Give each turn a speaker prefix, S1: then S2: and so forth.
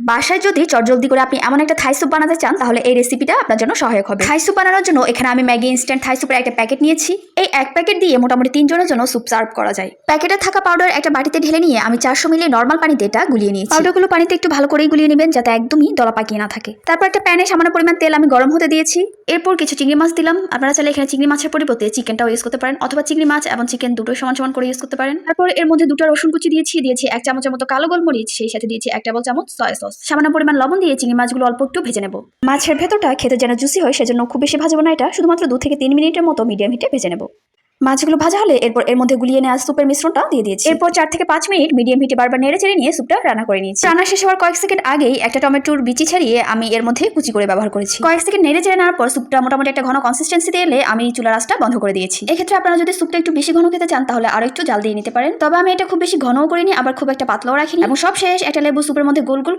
S1: বাসায় যদি চটজলদি করে আপনি এমন একটা থাই স্যুপ বানাতে চান তাহলে এই রেসিপিটা আপনার জন্য সহায়ক হবে। থাই স্যুপ বানানোর জন্য এখানে আমি ম্যাগি ইনস্ট্যান্ট থাই স্যুপের একটা প্যাকেট নিয়েছি। এই এক প্যাকেট দিয়ে মোটামুটি 3 জনের জন্য স্যুপ সার্ভ করা যায়। প্যাকেটে থাকা পাউডার একটা বাটিতে ঢেলে নিয়ে আমি 400 মিলি নর্মাল পানিতে এটা গুলিয়ে নিয়েছি। পাউডারগুলো পানিতে একটু ভালো করেই গুলিয়ে নেবেন যাতে একদমই দলা পাকিয়ে না থাকে। তারপর একটা প্যানে সামান্য পরিমাণ তেল আমি গরম হতে দিয়েছি। এরপর কিছু চিংড়ি মাছ দিলাম। আপনারা চাইলে এখানে চিংড়ি মাছের পরিবর্তে চিকেনটাও ইউজ করতে পারেন, অথবা চিংড়ি মাছ এবং চিকেন দুটোই সমান সমান করে ইউজ করতে পারেন। তারপর এর মধ্যে 2টা রসুন কুচি দিয়েছি 1 চামচের মতো কালো গোলমরিচ, সেই সাথে দিয়েছি 1 টেবিল চামচ সয়া সস, সামান্য পরিমাণ লবণ দিয়ে চিংড়ি মাছগুলো অল্প একটু ভেজে নেব। মাছের ভেতরটা খেতে যেন জুসি হয় সেজন্য খুব বেশি ভাজবো না, এটা শুধুমাত্র 2 থেকে 3 মিনিটের মতো মিডিয়াম হিটে ভেজে নেব। মাছগুলো ভাজা হলে এরপর এর মধ্যে গুলিয়ে নেওয়া স্যুপের মিশ্রণটা দিয়ে দিয়েছি। এরপর 4 থেকে 5 মিনিট মিডিয়াম হিটে বারবার নেড়ে চেড়ে নিয়ে স্যুপটা রান্না করে নিয়েছি। রান্না শেষ হওয়ার কয়েক সেকেন্ড আগেই একটা টমেটোর বিচি ছাড়িয়ে আমি এর মধ্যে কুচি করে ব্যবহার করেছি। কয়েক সেকেন্ড নেড়ে চেড়ে নেওয়ার পর স্যুপটা মোটামুটি একটা ঘন কনসিস্টেন্সিতে এলে আমি চুলার আঁচটা বন্ধ করে দিয়েছি। এক্ষেত্রে আপনারা যদি স্যুপটা একটু বেশি ঘন খেতে চান তাহলে আরো একটু জাল দিয়ে নিতে পারেন। তবে আমি এটা খুব বেশি ঘনও করিনি, আবার খুব একটা পাতলাও রাখিনি। এবং সব শেষ একটা লেবু স্যুপের মধ্যে গোল গোল